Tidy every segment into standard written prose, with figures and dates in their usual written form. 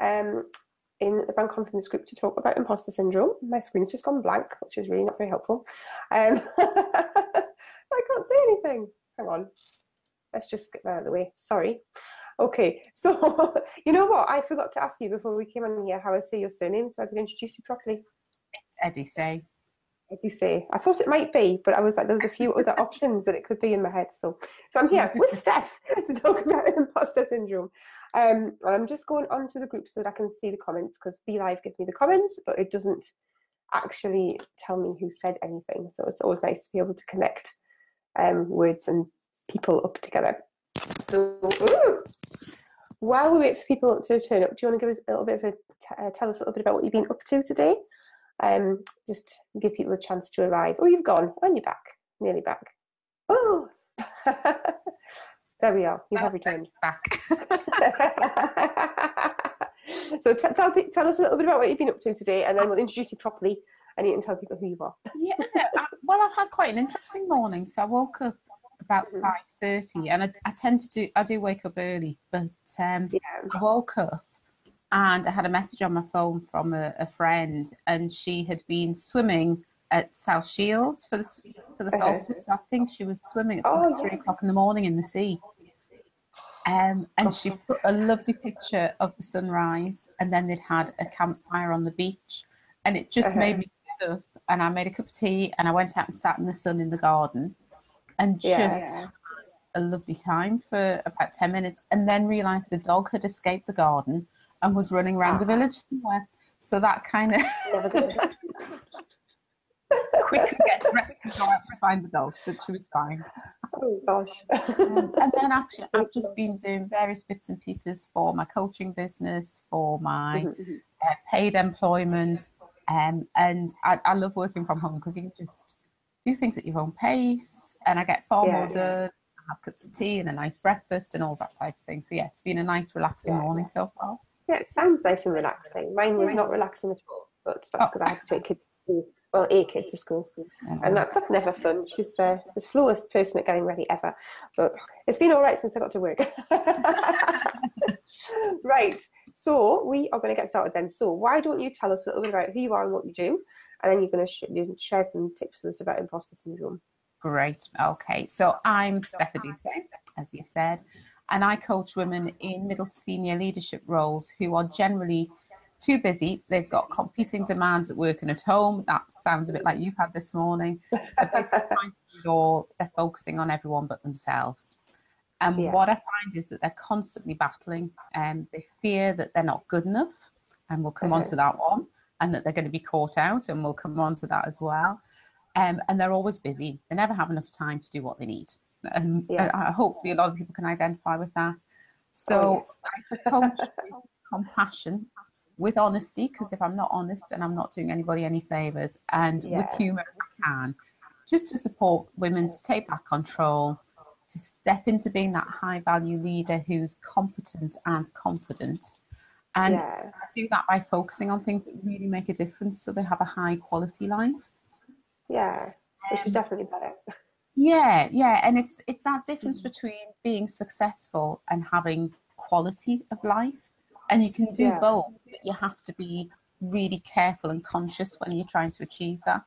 in the Brand Confidence group to talk about imposter syndrome. My screen's just gone blank, which is really not very helpful. I can't say anything. Hang on. Let's just get that out of the way. Sorry. Okay, so you know what? I forgot to ask you before we came on here how I say your surname, so I could introduce you properly. It's Edusei. Edusei. I thought it might be, but I was like, there was a few other options that it could be in my head. So I'm here with Steph to talk about imposter syndrome. And I'm just going onto the group so that I can see the comments, because BeLive gives me the comments, but it doesn't actually tell me who said anything. So it's always nice to be able to connect words and people up together. So while we wait for people to turn up, do you want to give us a little bit of tell us a little bit about what you've been up to today? Just give people a chance to arrive. Oh, you've gone. And you're back. Nearly back. Oh, there we are. You have returned. Back. So tell us a little bit about what you've been up to today, and then we'll introduce you properly, and you can tell people who you are. Yeah. Well, I've had quite an interesting morning. So I woke up about 5:30, and I do wake up early, but I woke up and I had a message on my phone from a friend, and she had been swimming at South Shields for the solstice. So I think she was swimming at 3 o'clock in the morning in the sea. And she put a lovely picture of the sunrise, and then they'd had a campfire on the beach, and it just made me get up, and I made a cup of tea, and I went out and sat in the sun in the garden, and just had a lovely time for about 10 minutes, and then realised the dog had escaped the garden and was running around the village somewhere. So that kind of quickly get dressed and go out to find the dog, but she was fine. Oh gosh. And then actually I've just been doing various bits and pieces for my coaching business, for my paid employment, and I love working from home because you can just do things at your own pace, and I get far more done. I have cups of tea and a nice breakfast and all that type of thing. So yeah, it's been a nice relaxing morning so far. Yeah, it sounds nice and relaxing. Mine was not relaxing at all, but that's because I had to take a kid to school, and that's never fun. She's the slowest person at getting ready ever, but it's been all right since I got to work. Right, so we are going to get started then. So why don't you tell us a little bit about who you are and what you do, and then you're going to share some tips with us about imposter syndrome. Great. Okay, so I'm Steph Edusei, as you said, and I coach women in middle senior leadership roles who are generally too busy. They've got competing demands at work and at home. That sounds a bit like you've had this morning. They're basically trying to do it all. They're focusing on everyone but themselves. And what I find is that they're constantly battling, and they fear that they're not good enough, and we'll come on to that one, and that they're going to be caught out, and we'll come on to that as well. And they're always busy. They never have enough time to do what they need. And hopefully a lot of people can identify with that. So I coach with compassion, with honesty, because if I'm not honest, then I'm not doing anybody any favours, and with humour if I can, just to support women to take back control, to step into being that high value leader who's competent and confident. And I do that by focusing on things that really make a difference, so they have a high quality life. Yeah, which is definitely better. Yeah, and it's that difference between being successful and having quality of life. And you can do both, but you have to be really careful and conscious when you're trying to achieve that.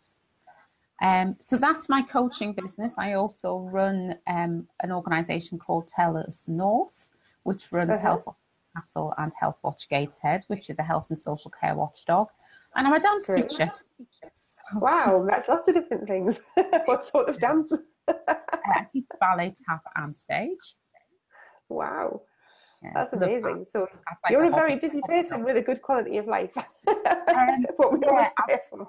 So that's my coaching business. I also run an organisation called Tell Us North, which runs Health Watch Castle and Health Watch Gateshead, which is a health and social care watchdog. And I'm a dance teacher. Wow, that's lots of different things. What sort of dance? I teach ballet, tap and stage. Wow. That's amazing. So you're a very busy person with a good quality of life. What we all aspire for.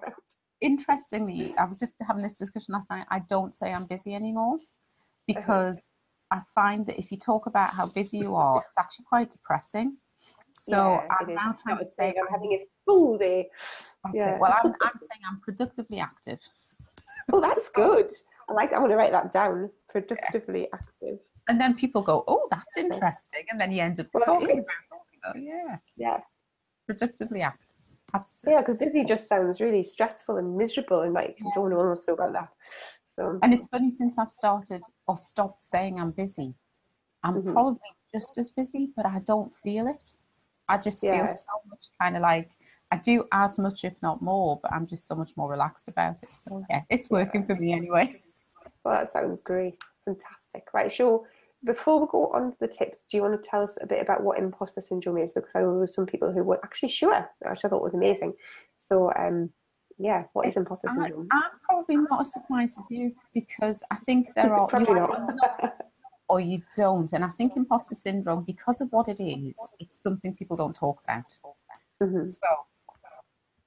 Interestingly, I was just having this discussion last night. I don't say I'm busy anymore, because I find that if you talk about how busy you are, it's actually quite depressing. So I'm now trying to say I'm having a full day. Okay. Well, I'm saying I'm productively active. Oh, that's good. I like that. I want to write that down. Productively active. And then people go, oh, that's interesting. And then you end up talking about it. Yes. Productively active. Because busy just sounds really stressful and miserable, and like you don't want to know about that. So. And it's funny, since I've started or stopped saying I'm busy, I'm probably just as busy, but I don't feel it. I just feel so much kind of like I do as much, if not more, but I'm just so much more relaxed about it. So yeah, it's working for me anyway. Well, that sounds great. Fantastic. Right, sure. Before we go on to the tips, do you want to tell us a bit about what imposter syndrome is? Because I know there were some people who weren't actually sure, which I thought was amazing. So, yeah, what is imposter syndrome? I'm probably not as surprised as you, because I think there are Probably not. or you don't. And I think imposter syndrome, because of what it is, it's something people don't talk about. Mm-hmm. So,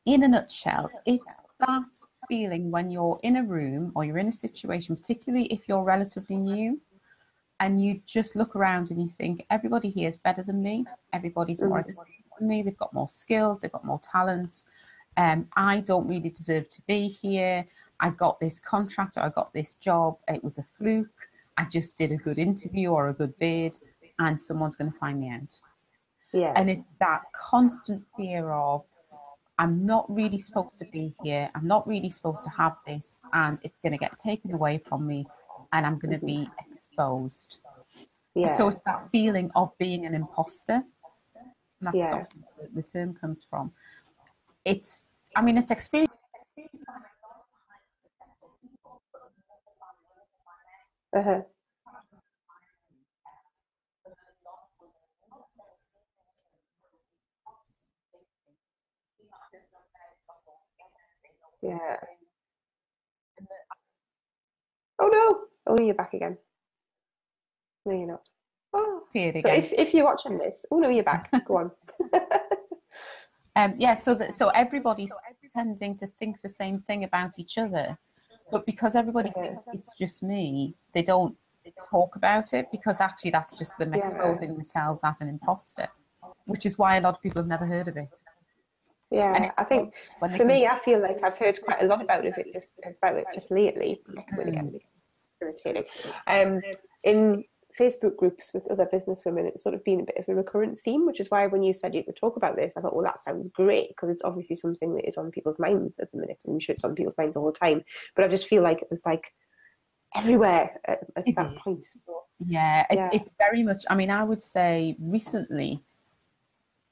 in a nutshell, it's that feeling when you're in a room or you're in a situation, particularly if you're relatively new, and you just look around and you think, everybody here is better than me, everybody's more experienced than me, they've got more skills, they've got more talents. I don't really deserve to be here. I got this contract or I got this job. It was a fluke. I just did a good interview or a good bid, and someone's going to find me out. Yeah. And it's that constant fear of, I'm not really supposed to be here. I'm not really supposed to have this, and it's going to get taken away from me, and I'm going to be exposed. Yeah. So it's that feeling of being an imposter. And that's Yeah. obviously where the term comes from. It's, I mean, it's experience. Uh-huh. Yeah. Oh no! Oh, you're back again. No, you're not. Oh, Period so again. if you're watching this, oh no, you're back. Go on. Yeah, so everybody's tending to think the same thing about each other, but because everybody thinks it's just me, they don't talk about it, because actually that's just them exposing themselves as an imposter, which is why a lot of people have never heard of it. And Yeah, I think when they for can me, I feel like I've heard quite a lot about it just lately. Again, irritating. In Facebook groups with other business women, it's sort of been a bit of a recurrent theme, which is why when you said you could talk about this, I thought, well, that sounds great, because it's obviously something that is on people's minds at the minute, and I'm sure it's on people's minds all the time. But I just feel like it was like everywhere at that point. So, yeah, it's very much. I mean, I would say recently,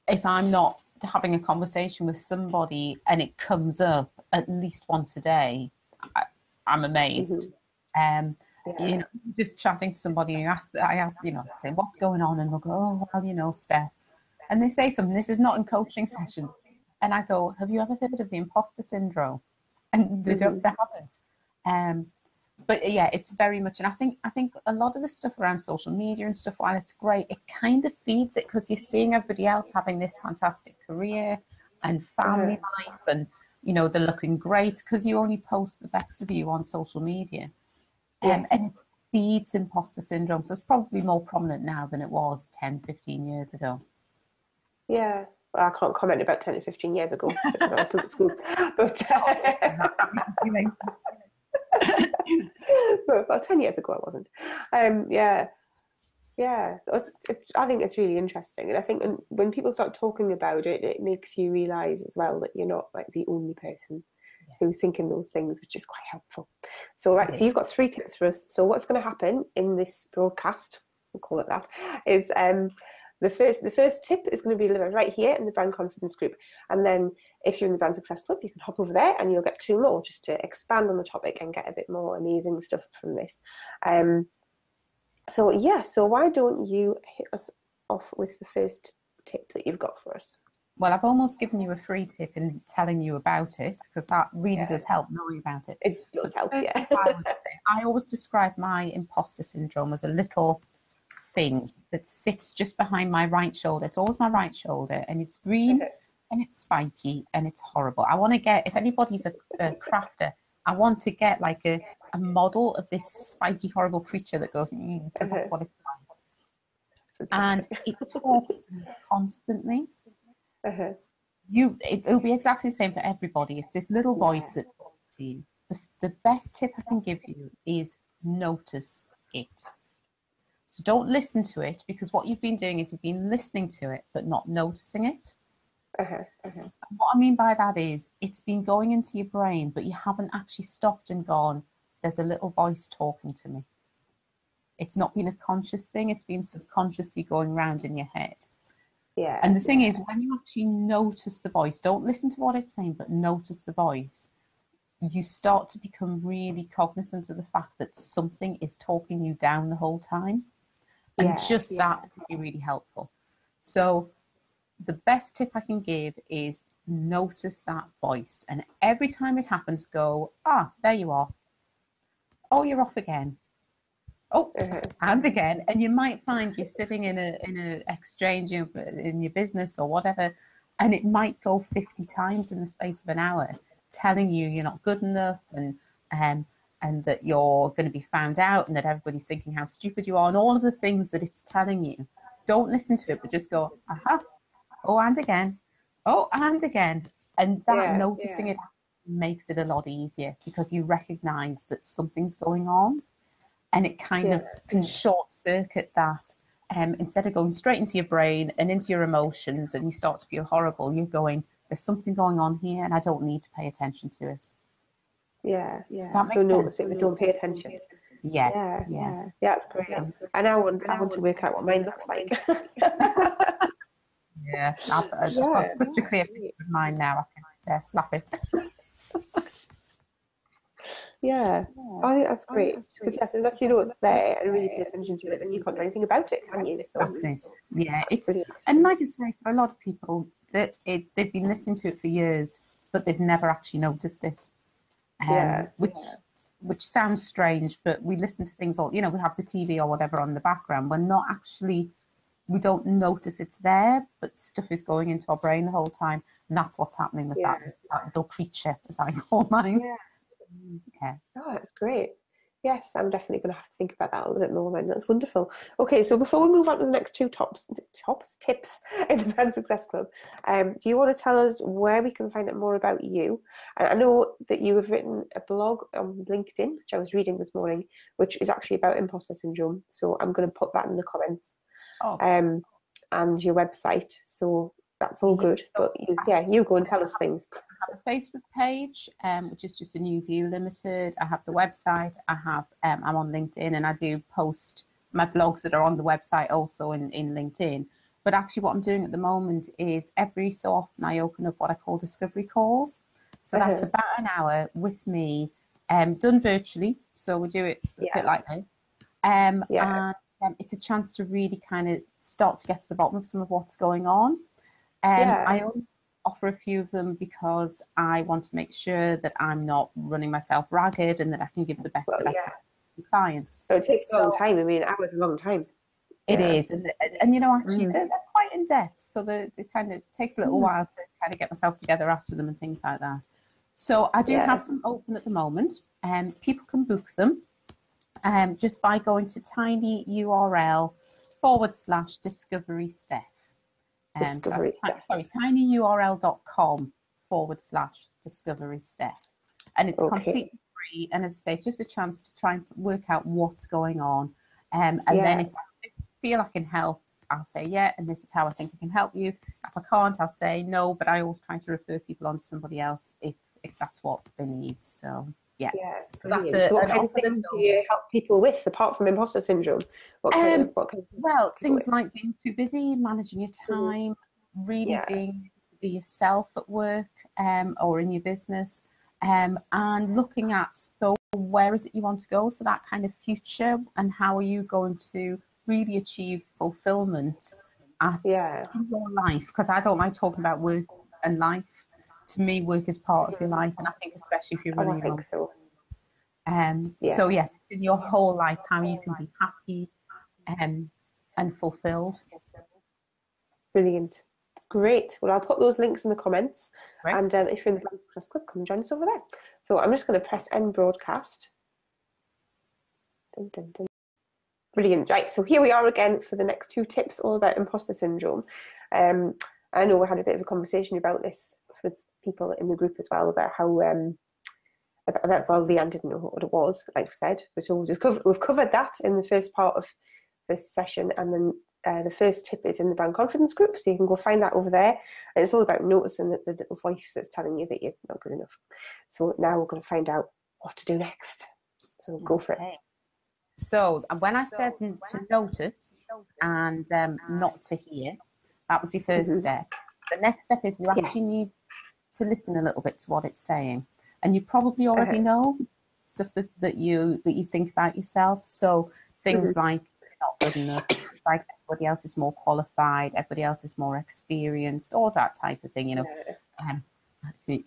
if I'm not having a conversation with somebody and it comes up at least once a day, I'm amazed. You know, just chatting to somebody, I ask, you know, say, what's going on? And they'll go, oh, well, you know, Steph. And they say something, this is not in coaching sessions. And I go, have you ever heard of the imposter syndrome? And they haven't. But yeah, it's very much, and I think a lot of the stuff around social media and stuff, while it's great, it kind of feeds it, because you're seeing everybody else having this fantastic career and family life, and you know, they're looking great because you only post the best of you on social media. And it feeds imposter syndrome. So it's probably more prominent now than it was 10, 15 years ago. Yeah. Well, I can't comment about 10 or 15 years ago because I was still at school. But, but about 10 years ago, I wasn't. Yeah. Yeah. So I think it's really interesting. And I think when people start talking about it, it makes you realise as well that you're not like the only person who's thinking those things, which is quite helpful. So, right, so you've got 3 tips for us. So what's going to happen in this broadcast, we'll call it that, is the first tip is going to be delivered right here in the Brand Confidence group. And then if you're in the Brand Success Club, you can hop over there and you'll get 2 more just to expand on the topic and get a bit more amazing stuff from this. So why don't you hit us off with the first tip that you've got for us? Well, I've almost given you a free tip in telling you about it, because that really does help knowing about it. It does help, yeah. I always describe my imposter syndrome as a little thing that sits just behind my right shoulder. It's always my right shoulder, and it's green and it's spiky and it's horrible. I want to get, if anybody's a crafter, I want to get like a model of this spiky, horrible creature that goes, because that's what it's like. And it talks to me constantly. It'll be exactly the same for everybody. It's this little voice that talks to you. The best tip I can give you is notice it. So don't listen to it, because what you've been doing is you've been listening to it but not noticing it. What I mean by that is it's been going into your brain, but you haven't actually stopped and gone, there's a little voice talking to me. It's not been a conscious thing, it's been subconsciously going around in your head. Yeah. And the thing is, when you actually notice the voice, don't listen to what it's saying, but notice the voice, you start to become really cognizant of the fact that something is talking you down the whole time. And just that can be really helpful. So the best tip I can give is notice that voice. And every time it happens, go, there you are. Oh, you're off again. Oh, and again. And you might find you're sitting in a exchange in your business or whatever, and it might go 50 times in the space of an hour, telling you you're not good enough, and that you're going to be found out, and that everybody's thinking how stupid you are, and all of the things that it's telling you. Don't listen to it, but just go, oh, and again. Oh, and again. And that noticing it makes it a lot easier, because you recognize that something's going on, and it kind of can short circuit that. Instead of going straight into your brain and into your emotions, and you start to feel horrible, you're going, there's something going on here, and I don't need to pay attention to it. Yeah. Does that make So sense? notice it, but don't pay attention. Yeah. Yeah, that's great. And I want to work out what mine looks like. Yeah, I've got such a clear picture of mine now. I can slap it. Yeah, I think that's great. Because yes, unless you know it's there and really pay attention to it, then you can't do anything about it, can you? So, that's it. Yeah, it's brilliant. And like I say, for a lot of people, they've been listening to it for years, but they've never actually noticed it. Which sounds strange, but we listen to things all. We have the TV or whatever on the background. We don't notice it's there, but stuff is going into our brain the whole time, and that's what's happening with that little creature, as I call mine. Yeah. Oh, that's great. Yes, I'm definitely going to have to think about that a little bit more then. That's wonderful. Okay, so before we move on to the next two tips in the Brand Success Club, do you want to tell us where we can find out more about you? And I know that you have written a blog on LinkedIn, which I was reading this morning, which is actually about imposter syndrome. So I'm going to put that in the comments. And your website. So that's all good. But you go and tell us things. I have a Facebook page, which is just a New View Limited. I have the website. I'm on LinkedIn, and I do post my blogs that are on the website also in LinkedIn. But actually what I'm doing at the moment is every so often I open up what I call discovery calls. So that's about an hour with me, done virtually. So we do it a bit like this. And it's a chance to really kind of start to get to the bottom of some of what's going on. I only offer a few of them because I want to make sure that I'm not running myself ragged, and that I can give the best that I can to clients. So it takes a long time. I mean, an hour is a long time. It is, and actually they're quite in depth, so it kind of takes a little while to kind of get myself together after them and things like that. So I do have some open at the moment, and people can book them just by going to tinyurl.com/discovery Steph. tinyurl.com/discovery Steph. And it's completely free. And as I say, it's just a chance to try and work out what's going on. And then if I feel I can help, I'll say, and this is how I think I can help you. If I can't, I'll say no, but I always try to refer people on to somebody else if that's what they need. So so that's what kind of things do you help people with apart from imposter syndrome? What kind of things like being too busy, managing your time, really being be yourself at work or in your business, and looking at where is it you want to go, so that kind of future, and how are you going to really achieve fulfillment in your life, because I don't like talking about work and life. To me, work is part of your life, and I think especially if you're running your own. So in your whole life, how you can be happy and fulfilled. Brilliant. Great. Well, I'll put those links in the comments. Right. And if you're in the Brand Success Club, come and join us over there. So I'm just going to press end broadcast. Dun, dun, dun. Brilliant. Right. So here we are again for the next two tips, all about imposter syndrome. I know we had a bit of a conversation about this with people in the group as well, about how Leanne didn't know what it was, like we said, but we've covered that in the first part of this session, and then the first tip is in the Brand Confidence group, so you can go find that over there. And it's all about noticing the little voice that's telling you that you're not good enough. So now we're going to find out what to do next. So go for it. So when I said to notice and not to hear, That was your first step. The next step is you actually need to listen a little bit to what it's saying. And you probably already know stuff that you think about yourself. So things like you're not good enough, like everybody else is more qualified, everybody else is more experienced, all that type of thing, actually,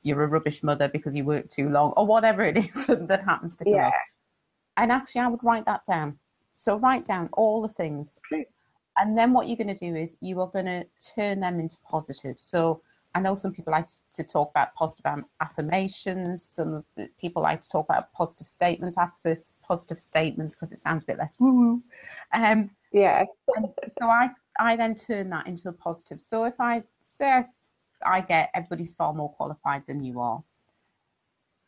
you're a rubbish mother because you work too long, or whatever it is that happens to come up. And actually, I would write that down. So write down all the things. And then what you're going to do is you are going to turn them into positives. So I know some people like to talk about positive affirmations. Some people like to talk about positive statements. I prefer positive statements because it sounds a bit less woo-woo. And so I then turn that into a positive. So if I say I get everybody's far more qualified than you are,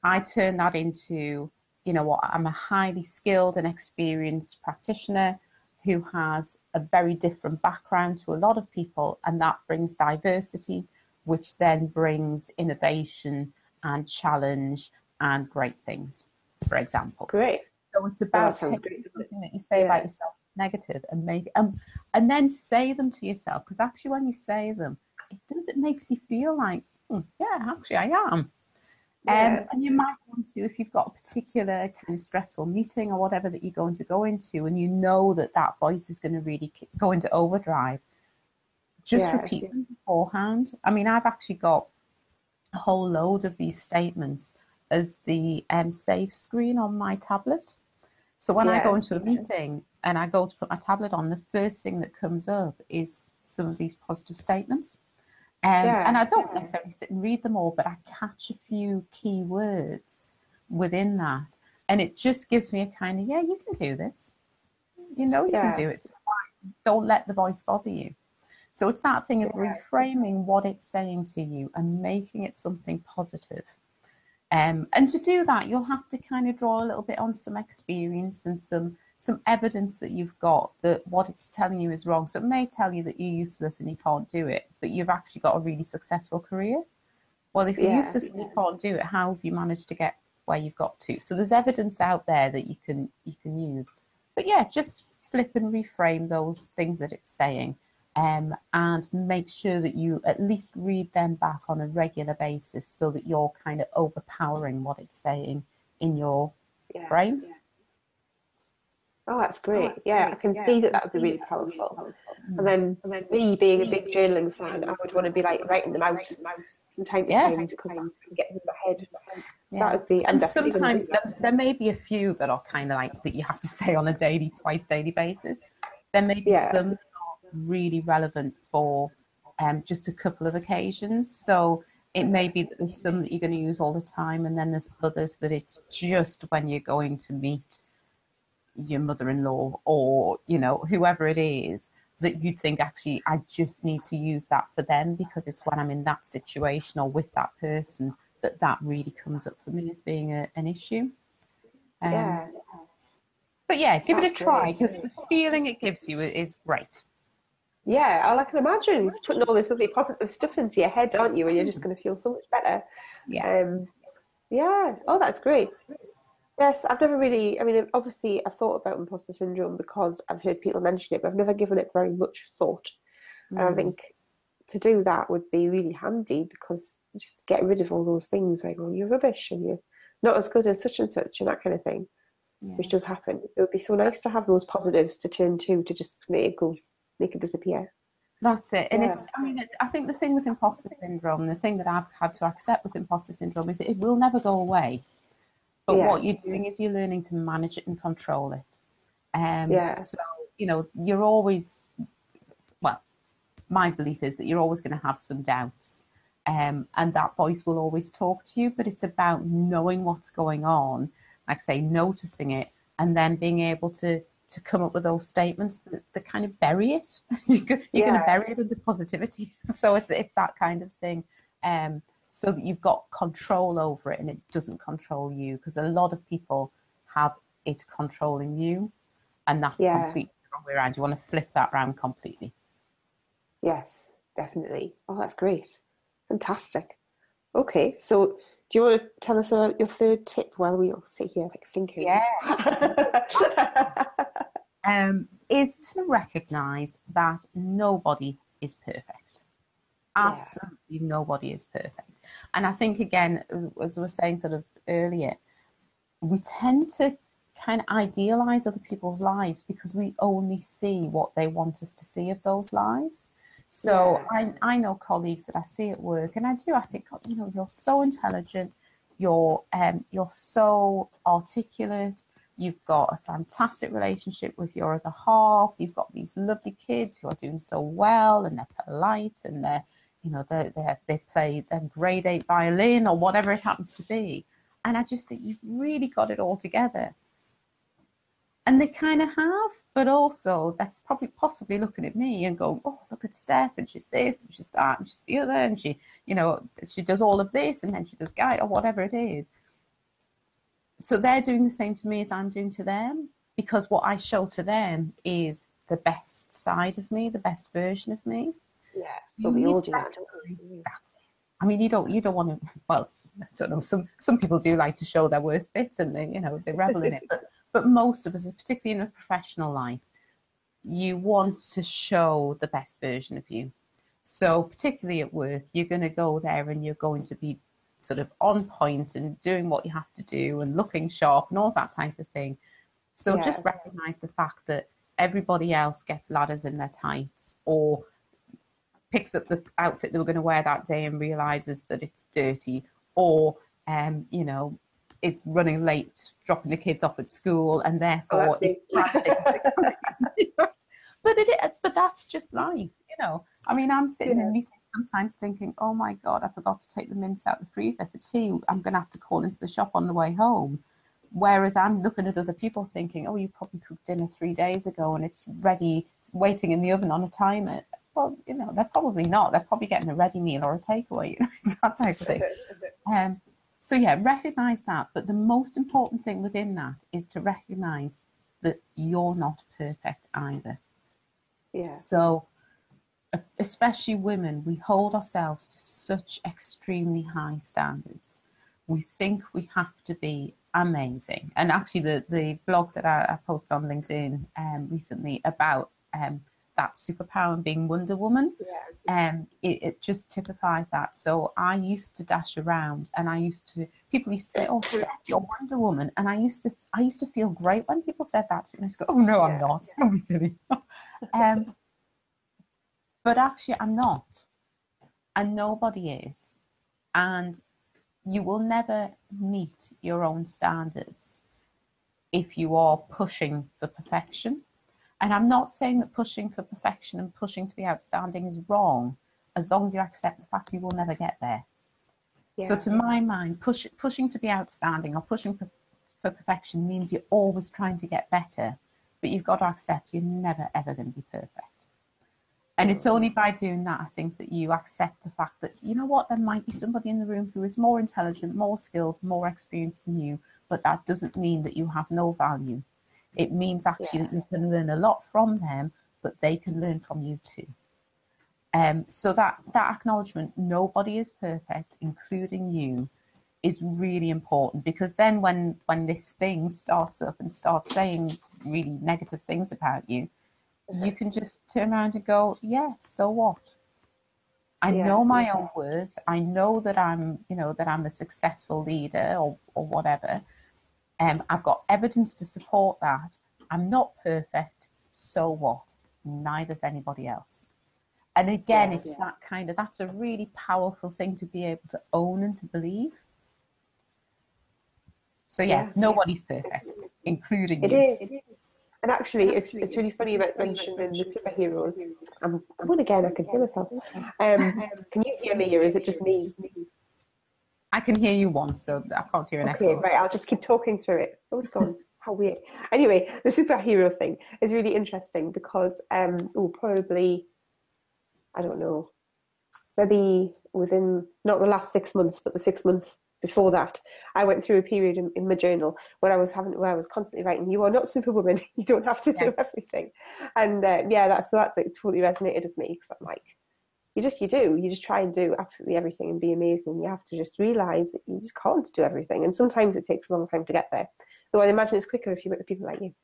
I turn that into, I'm a highly skilled and experienced practitioner who has a very different background to a lot of people, and that brings diversity, which then brings innovation and challenge and great things, for example. Great. So it's about taking something that you say about yourself negative and make and then say them to yourself, because actually when you say them, it makes you feel like, actually I am. And you might want to, if you've got a particular kind of stressful meeting or whatever that you're going to go into, and you know that voice is going to really go into overdrive, just repeat them beforehand. I mean, I've actually got a whole load of these statements as the save screen on my tablet. So when I go into a meeting and I go to put my tablet on, the first thing that comes up is some of these positive statements. And I don't necessarily sit and read them all, but I catch a few key words within that. And it just gives me a kind of, you can do this. You can do it. So don't let the voice bother you. So it's that thing of reframing what it's saying to you and making it something positive. And to do that, you'll have to kind of draw a little bit on some experience and some evidence that you've got that what it's telling you is wrong. So it may tell you that you're useless and you can't do it, but you've actually got a really successful career. Well, if you're useless and you can't do it, how have you managed to get where you've got to? So there's evidence out there that you can use. But just flip and reframe those things that it's saying, and make sure that you at least read them back on a regular basis so that you're kind of overpowering what it's saying in your brain. Oh, that's great. I can see that would be really powerful. And then me being a big journaling fan, I would want to be like writing them out from time to time because I can get them in my head. So that would be. And sometimes there may be a few that are kind of like that you have to say on a twice daily basis. There may be some that are really relevant for just a couple of occasions. So it may be that there's some that you're going to use all the time, and then there's others that it's just when you're going to meet your mother-in-law or whoever it is that you think, actually I just need to use that for them because it's when I'm in that situation or with that person that really comes up for me as being an issue. But give it a try, because the feeling it gives you is great. I can imagine it's putting all this lovely positive stuff into your head, aren't you, and you're just going to feel so much better. Oh, that's great. Yes, I've never really, obviously I've thought about imposter syndrome because I've heard people mention it, but I've never given it very much thought. And I think to do that would be really handy, because just get rid of all those things like, oh, you're rubbish and you're not as good as such and such and that kind of thing, which does happen. It would be so nice to have those positives to turn to just make it disappear. That's it. And I think the thing with imposter syndrome, the thing that I've had to accept with imposter syndrome is that it will never go away. But what you're doing is you're learning to manage it and control it. So, you're always, my belief is that you're always going to have some doubts. And that voice will always talk to you, but it's about knowing what's going on, like I say, noticing it, and then being able to come up with those statements that kind of bury it. You're going to bury it with the positivity. So it's that kind of thing. So that you've got control over it and it doesn't control you, because a lot of people have it controlling you, and that's completely the wrong way around. You want to flip that around completely. Yes, definitely. Oh, that's great. Fantastic. Okay, so do you want to tell us your third tip while we all sit here thinking? Yes. Is to recognise that nobody is perfect. Yeah. Absolutely nobody is perfect. And I think, again, as we were saying sort of earlier, we tend to kind of idealize other people's lives because we only see what they want us to see of those lives. So I know colleagues that I see at work, and I think, oh, you know, you're so intelligent, you're so articulate, you've got a fantastic relationship with your other half, you've got these lovely kids who are doing so well, and they're polite, and they're, you know, they play grade 8 violin or whatever it happens to be. And I just think you've really got it all together. And they kind of have, but also they're probably possibly looking at me and go, oh, look at Steph, and she's this, and she's that, and she's the other, and she, you know, she does all of this, and then she does guide or whatever it is. So they're doing the same to me as I'm doing to them, because what I show to them is the best side of me, the best version of me. Yeah, so we all do that. That's it. I mean, you don't want to. Well, I don't know. Some people do like to show their worst bits, and they, you know, they revel in it. But most of us, particularly in a professional life, you want to show the best version of you. So particularly at work, you're going to go there and you're going to be sort of on point and doing what you have to do and looking sharp and all that type of thing. So just recognize the fact that everybody else gets ladders in their tights, or picks up the outfit they were going to wear that day and realizes that it's dirty, or you know, is running late, dropping the kids off at school, and therefore but that's just life, you know. I mean, I'm sitting in meetings sometimes thinking, oh my God, I forgot to take the mince out of the freezer for tea. I'm going to have to call into the shop on the way home. Whereas I'm looking at other people thinking, oh, you probably cooked dinner 3 days ago and it's ready, it's waiting in the oven on a timer. Well, you know, they're probably not. They're probably getting a ready meal or a takeaway, you know, it's that type of thing. So yeah, recognize that. But the most important thing within that is to recognize that you're not perfect either. Yeah. So especially women, we hold ourselves to such extremely high standards. We think we have to be amazing. And actually the blog that I posted on LinkedIn recently about that superpower and being Wonder Woman, it just typifies that. So I used to dash around, and people used to say, oh, Steph, you're Wonder Woman. And I used to feel great when people said that to me. I used to go, oh no, I'm not. Don't be silly. But actually I'm not, and nobody is. And you will never meet your own standards if you are pushing for perfection. And I'm not saying that pushing for perfection and pushing to be outstanding is wrong, as long as you accept the fact you will never get there. So to my mind, pushing to be outstanding or pushing for perfection means you're always trying to get better, but you've got to accept you're never, ever going to be perfect. And it's only by doing that, I think, that you accept the fact that, you know what, there might be somebody in the room who is more intelligent, more skilled, more experienced than you, but that doesn't mean that you have no value. It means actually that you can learn a lot from them, but they can learn from you too. So that acknowledgement, nobody is perfect, including you, is really important, because then when this thing starts up and starts saying really negative things about you, you can just turn around and go, yeah, so what? I know my own worth. I know that I'm a successful leader or whatever. I've got evidence to support that. I'm not perfect. So what? Neither's anybody else. And again, it's that's a really powerful thing to be able to own and to believe. So nobody's perfect, including you. It is. And actually, it's really funny you mentioned in the superheroes. I'm going again, I can hear myself. Can you hear me, or is it just me? I can hear you once, so I can't hear an echo. Okay, right, I'll just keep talking through it. Oh, it's gone. How weird. Anyway, the superhero thing is really interesting because probably, I don't know, maybe within, not the last 6 months, but the 6 months before that, I went through a period in my journal where I was constantly writing, you are not Superwoman, you don't have to do everything. And that totally resonated with me, because I'm like, you just try and do absolutely everything and be amazing, and you have to just realize that you just can't do everything, and sometimes it takes a long time to get there. Though I imagine it's quicker if you work with people like you.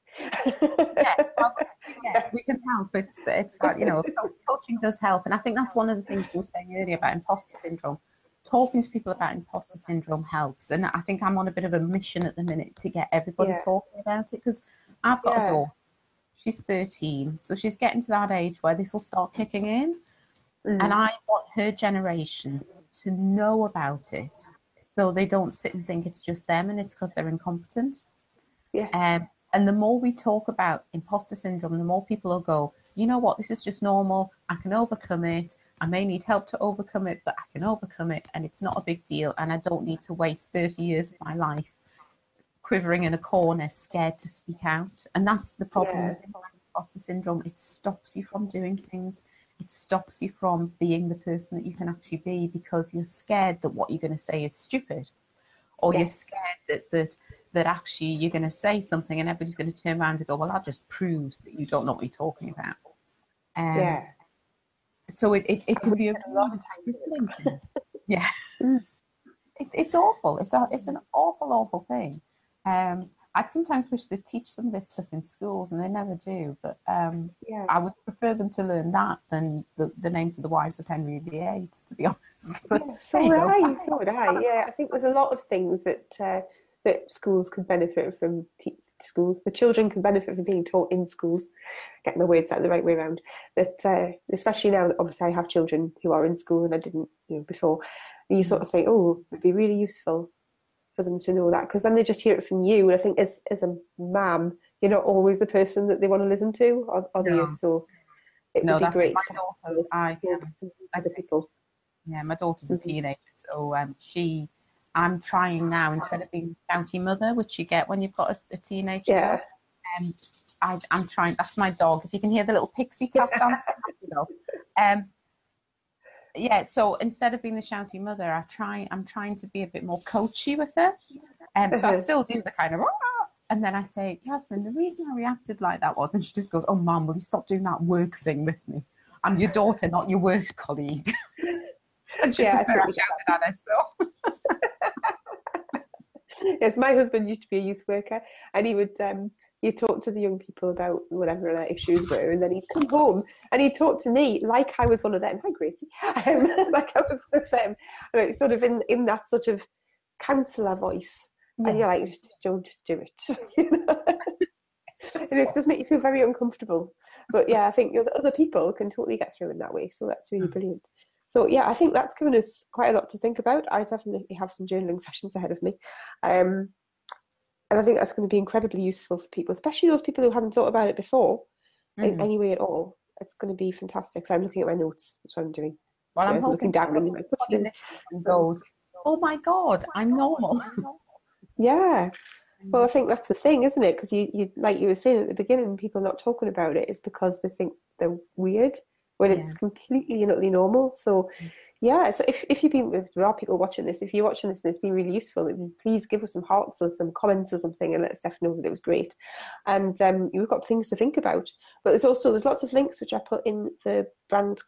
Yeah, well, yeah, we can help. It's like, you know, coaching does help, and I think that's one of the things you were saying earlier about imposter syndrome. Talking to people about imposter syndrome helps, and I think I'm on a bit of a mission at the minute to get everybody talking about it, because I've got a daughter. She's 13, so she's getting to that age where this will start kicking in, and I want her generation to know about it, so they don't sit and think it's just them and it's because they're incompetent. Yes. And the more we talk about imposter syndrome, the more people will go, you know what, this is just normal. I can overcome it. I may need help to overcome it, but I can overcome it, and it's not a big deal. And I don't need to waste 30 years of my life quivering in a corner, scared to speak out. And that's the problem with imposter syndrome. It stops you from doing things. It stops you from being the person that you can actually be, because you're scared that what you're going to say is stupid, or you're scared that actually you're going to say something and everybody's going to turn around and go, well, that just proves that you don't know what you're talking about. So it can be a long time. Yeah. It's awful. It's an awful thing. I'd sometimes wish they'd teach some of this stuff in schools, and they never do. But I would prefer them to learn that than the names of the wives of Henry VIII, to be honest. But so would I. Yeah, I think there's a lot of things that schools could benefit from. Schools, the children can benefit from being taught in schools. Getting the words out the right way around. That especially now that obviously I have children who are in school and I didn't, before. You sort of think, oh, it'd be really useful for them to know that, because then they just hear it from you. And I think as a mum, you're not always the person that they want to listen to, are you? So it would be great. My daughter's a teenager, so I'm trying now, instead of being shouty mother, which you get when you've got a teenage girl. I'm trying. That's my dog. If you can hear the little pixie tap downstairs, so instead of being the shouty mother, I'm trying to be a bit more coachy with her. So I still do the kind of, and then I say, Yasmin, the reason I reacted like that was, and she just goes, oh, Mum, will you stop doing that work thing with me? I'm your daughter, not your work colleague. And she shouted at her, so. Yes, my husband used to be a youth worker, and he would he'd talk to the young people about whatever their issues were, and then he'd come home and he'd talk to me like I was one of them. Hi, Gracie. Like I was one of them, and sort of in that sort of counsellor voice. Yes. And you're like, just don't do it. And it does make you feel very uncomfortable. But yeah, I think other people can totally get through in that way, so that's really brilliant. So yeah, I think that's given us quite a lot to think about. I definitely have some journaling sessions ahead of me. And I think that's going to be incredibly useful for people, especially those people who hadn't thought about it before in any way at all. It's going to be fantastic. So I'm looking at my notes. That's what I'm doing. Well, I'm looking down and goes, oh my God, I'm normal. Yeah. Well, I think that's the thing, isn't it? Because you like you were saying at the beginning, people not talking about it is because they think they're weird, when it's completely and utterly normal. So yeah, so if there are people watching this, if you're watching this and it's been really useful, please give us some hearts or some comments or something and let Steph know that it was great. And we've got things to think about. But there's lots of links which I put in the brand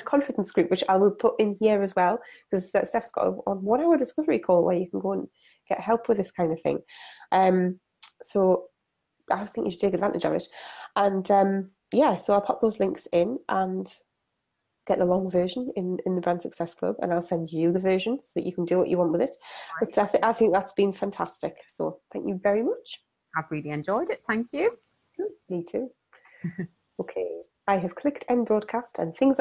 confidence group, which I will put in here as well, because Steph's got a 1 hour discovery call where you can go and get help with this kind of thing. So I think you should take advantage of it. And so I'll pop those links in and get the long version in the Brand Success Club, and I'll send you the version so that you can do what you want with it. But I think that's been fantastic. So thank you very much. I've really enjoyed it. Thank you. Me too. Okay. I have clicked end broadcast and things